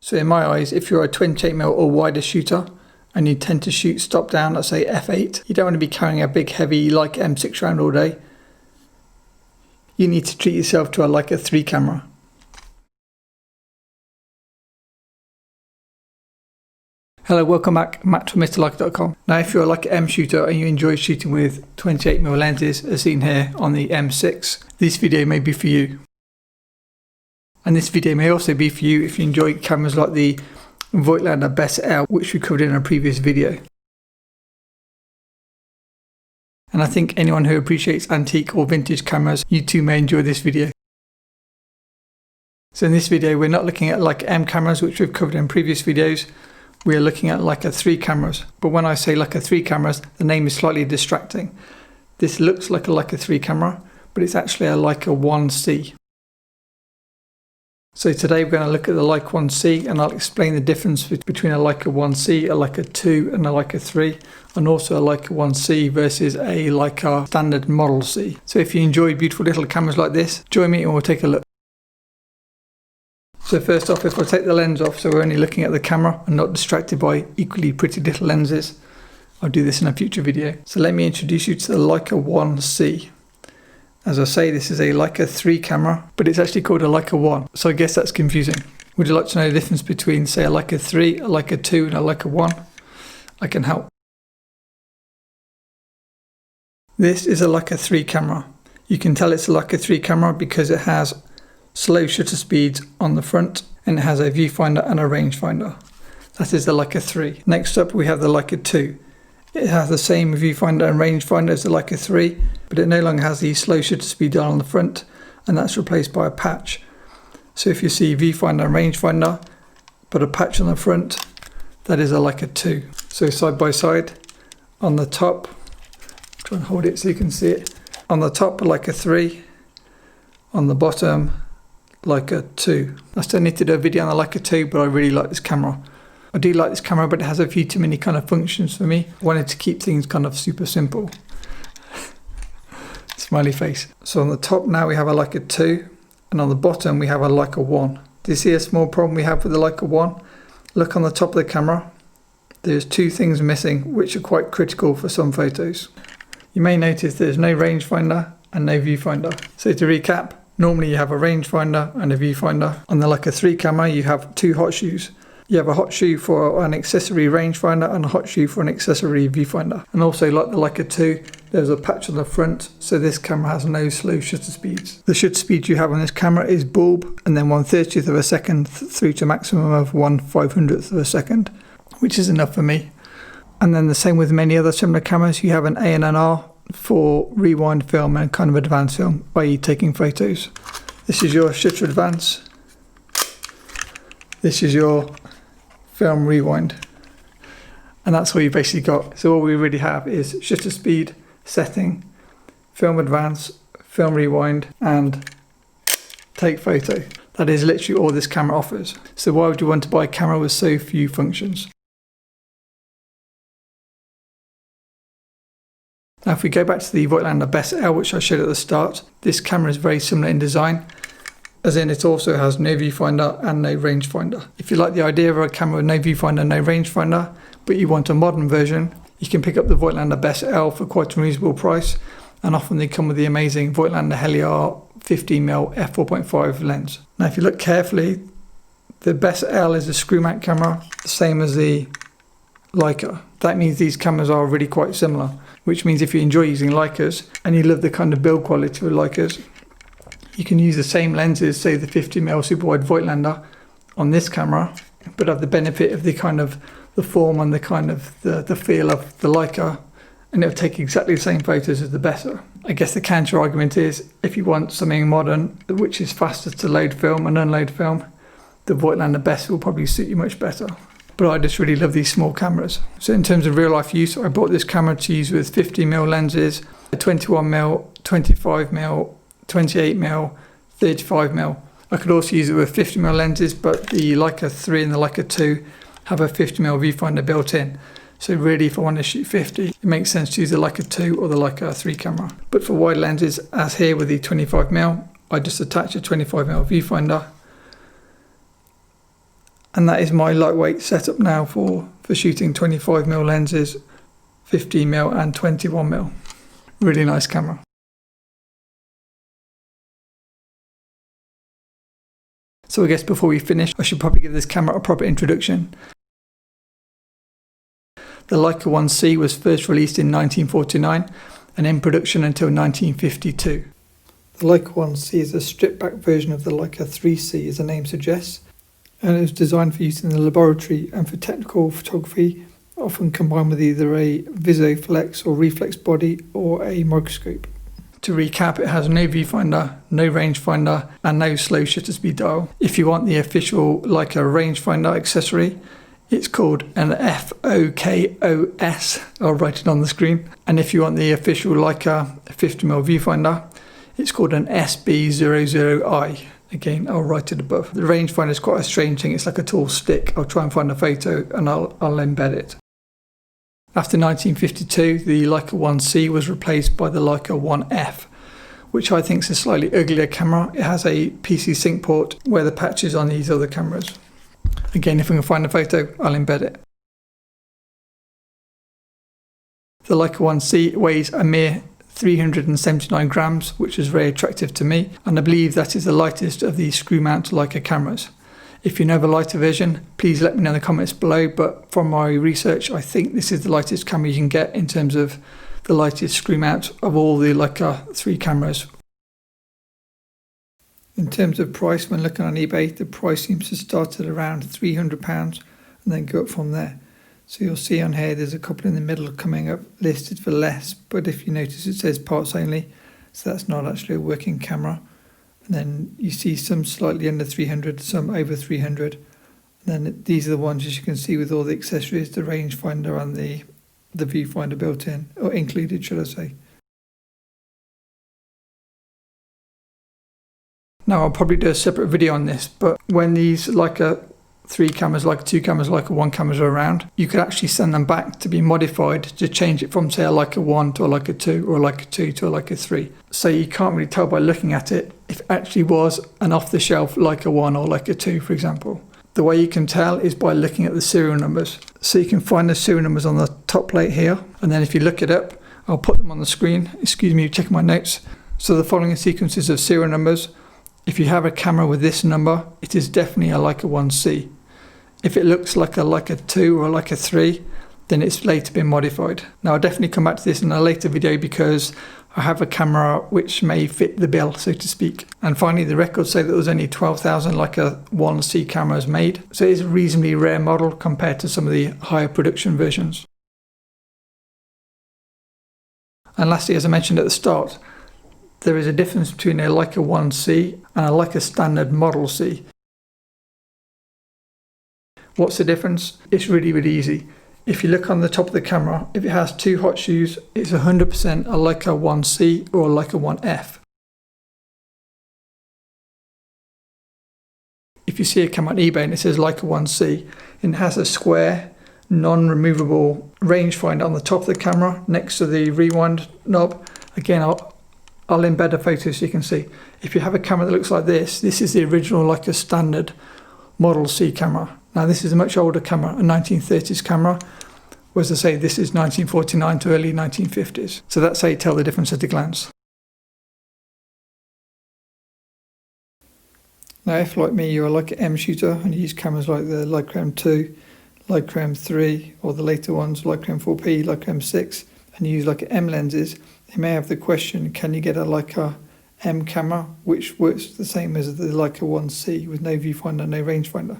So in my eyes, if you're a 28mm or wider shooter and you tend to shoot stop down at say f8, you don't want to be carrying a big heavy Leica M6 around all day. You need to treat yourself to a Leica 3 camera. Hello, welcome back, Matt from MrLeica.com. Now if you're a Leica M shooter and you enjoy shooting with 28mm lenses as seen here on the M6, this video may be for you. And this video may also be for you if you enjoy cameras like the Voigtlander Best L, which we covered in a previous video. And I think anyone who appreciates antique or vintage cameras, you too may enjoy this video. So in this video we're not looking at Leica M cameras, which we've covered in previous videos. We are looking at Leica 3 cameras. But when I say Leica 3 cameras, the name is slightly distracting. This looks like a Leica 3 camera, but it's actually a Leica 1C. So today we're going to look at the Leica 1C, and I'll explain the difference between a Leica 1C, a Leica 2 and a Leica 3, and also a Leica 1C versus a Leica Standard Model C. So if you enjoy beautiful little cameras like this, join me and we'll take a look. So first off, if I take the lens off so we're only looking at the camera and not distracted by equally pretty little lenses, I'll do this in a future video. So let me introduce you to the Leica 1C. As I say, this is a Leica 3 camera, but it's actually called a Leica 1, so I guess that's confusing. Would you like to know the difference between, say, a Leica 3, a Leica 2 and a Leica 1? I can help. This is a Leica 3 camera. You can tell it's a Leica 3 camera because it has slow shutter speeds on the front and it has a viewfinder and a rangefinder. That is the Leica 3. Next up we have the Leica 2. It has the same viewfinder and rangefinder as the Leica 3, but it no longer has the slow shutter speed dial on the front, and that's replaced by a patch. So if you see viewfinder and rangefinder, but a patch on the front, that is a Leica 2. So side by side, on the top, try and hold it so you can see it. On the top, a Leica 3, on the bottom, Leica 2. I still need to do a video on the Leica 2, but I really like this camera. I do like this camera, but it has a few too many kind of functions for me. I wanted to keep things kind of super simple. Smiley face. So on the top now we have a Leica 2, and on the bottom we have a Leica 1. Do you see a small problem we have with the Leica 1? Look on the top of the camera. There's two things missing, which are quite critical for some photos. You may notice there's no rangefinder and no viewfinder. So to recap, normally you have a rangefinder and a viewfinder. On the Leica 3 camera you have two hot shoes. You have a hot shoe for an accessory rangefinder and a hot shoe for an accessory viewfinder. And also, like the Leica 2, there's a patch on the front, so this camera has no slow shutter speeds. The shutter speed you have on this camera is bulb and then 1/30th of a second through to a maximum of 1/500th of a second, which is enough for me. And then the same with many other similar cameras, you have an A and an R for rewind film and kind of advanced film, i.e. taking photos. This is your shutter advance. This is your film rewind, and that's all you basically got. So all we really have is shutter speed, setting, film advance, film rewind, and take photo. That is literally all this camera offers. So why would you want to buy a camera with so few functions? Now if we go back to the Voigtlander Best L, which I showed at the start, this camera is very similar in design, as in it also has no viewfinder and no rangefinder. If you like the idea of a camera with no viewfinder and no rangefinder, but you want a modern version, you can pick up the Voigtlander Best L for quite a reasonable price, and often they come with the amazing Voigtlander Heliar 15mm f4.5 lens. Now if you look carefully, the Best L is a screw mount camera, the same as the Leica. That means these cameras are really quite similar, which means if you enjoy using Leicas and you love the kind of build quality of Leicas, you can use the same lenses, say the 50mm super wide Voigtlander on this camera, but have the benefit of the kind of the form and the kind of the feel of the Leica, and it'll take exactly the same photos as the better. I guess the counter argument is if you want something modern, which is faster to load film and unload film, the Voigtlander Best will probably suit you much better. But I just really love these small cameras. So in terms of real life use, I bought this camera to use with 50mm lenses, 21mm, 25mm, 28mm, 35mm. I could also use it with 50mm lenses, but the Leica 3 and the Leica 2 have a 50mm viewfinder built in. So really, if I want to shoot 50, it makes sense to use the Leica 2 or the Leica 3 camera. But for wide lenses, as here with the 25mm, I just attach a 25mm viewfinder And that is my lightweight setup now for shooting 25mm lenses, 15mm and 21mm. Really nice camera. So I guess before we finish, I should probably give this camera a proper introduction. The Leica I was first released in 1949 and in production until 1952. The Leica I is a stripped back version of the Leica IIIC, as the name suggests, and it was designed for use in the laboratory and for technical photography, often combined with either a visoflex or reflex body or a microscope. To recap, it has no viewfinder, no rangefinder and no slow shutter speed dial. If you want the official Leica rangefinder accessory, it's called an FOKOS, I'll write it on the screen. And if you want the official Leica 50mm viewfinder, it's called an SB00I. Again, I'll write it above. The rangefinder is quite a strange thing, it's like a tall stick. I'll try and find a photo and I'll embed it. After 1952, the Leica I was replaced by the Leica If, which I think is a slightly uglier camera. It has a PC sync port where the patch is on these other cameras. Again, if I can find a photo, I'll embed it. The Leica I weighs a mere 379 grams, which is very attractive to me, and I believe that is the lightest of the screw mount Leica cameras. If you know the lighter version, please let me know in the comments below, but from my research, I think this is the lightest camera you can get in terms of the lightest screw mount of all the Leica 3 cameras. In terms of price, when looking on eBay, the price seems to start at around £300 and then go up from there. So you'll see on here there's a couple in the middle coming up listed for less, but if you notice it says parts only, so that's not actually a working camera. And then you see some slightly under 300, some over 300. And then these are the ones, as you can see, with all the accessories, the rangefinder and the viewfinder built in, or included, should I say. Now I'll probably do a separate video on this, but when these Leica 3 cameras, Leica 2 cameras, Leica 1 cameras are around, you could actually send them back to be modified to change it from, say, a Leica 1 to a Leica 2 or a Leica 2 to a Leica 3. So you can't really tell by looking at it if it actually was an off-the-shelf Leica 1 or Leica 2, for example. The way you can tell is by looking at the serial numbers. So you can find the serial numbers on the top plate here, and then if you look it up, I'll put them on the screen. Excuse me, checking my notes. So the following sequences of serial numbers. If you have a camera with this number, it is definitely a Leica I. If it looks like a Leica 2 or a Leica 3, then it's later been modified. Now I'll definitely come back to this in a later video because I have a camera which may fit the bill, so to speak. And finally, the records say that there was only 12,000 Leica I cameras made, so it is a reasonably rare model compared to some of the higher production versions. And lastly, as I mentioned at the start, there is a difference between a Leica I and a Leica Standard Model C. What's the difference? It's really, really easy. If you look on the top of the camera, if it has 2 hot shoes, it's 100% a Leica I or a Leica If. If you see a camera on eBay and it says Leica I, and it has a square, non-removable rangefinder on the top of the camera next to the rewind knob, again, I'll embed a photo so you can see. If you have a camera that looks like this is the original Leica Standard Model C camera. Now this is a much older camera, a 1930s camera, whereas I say this is 1949 to early 1950s. So that's how you tell the difference at a glance. Now if, like me, you're a Leica M shooter and you use cameras like the Leica M2, Leica M3, or the later ones, Leica M4P, Leica M6, and you use Leica M lenses, you may have the question, can you get a Leica M camera which works the same as the Leica I with no viewfinder, no rangefinder?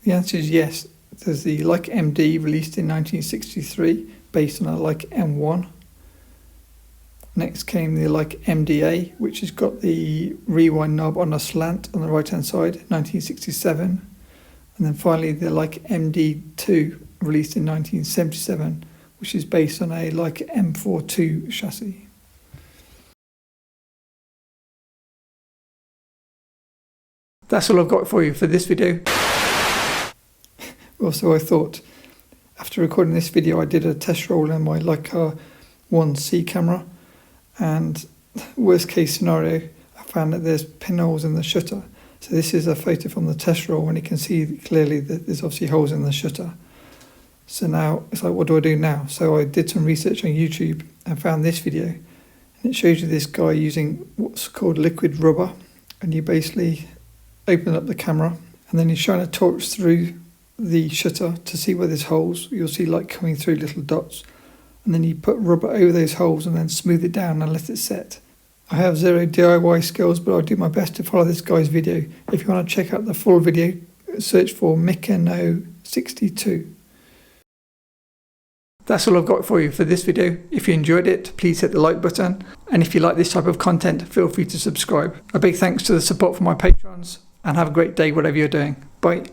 The answer is yes. There's the Leica MD released in 1963 based on a Leica M1. Next came the Leica MDA, which has got the rewind knob on a slant on the right hand side, 1967. And then finally the Leica MD2 released in 1977, which is based on a Leica M42 chassis. That's all I've got for you for this video. Also, I thought, after recording this video, I did a test roll on my Leica I camera, and worst case scenario, I found that there's pinholes in the shutter. So this is a photo from the test roll when you can see clearly that there's obviously holes in the shutter. So now it's like, what do I do now? So I did some research on YouTube and found this video, and it shows you this guy using what's called liquid rubber, and you basically open up the camera and then you shine a torch through the shutter to see where there's holes. You'll see light coming through little dots, and then you put rubber over those holes and then smooth it down and let it set. I have zero DIY skills, but I'll do my best to follow this guy's video. If you want to check out the full video, search for Mikano62. That's all I've got for you for this video. If you enjoyed it, please hit the like button. And if you like this type of content, feel free to subscribe. A big thanks to the support from my patrons, and have a great day whatever you're doing. Bye.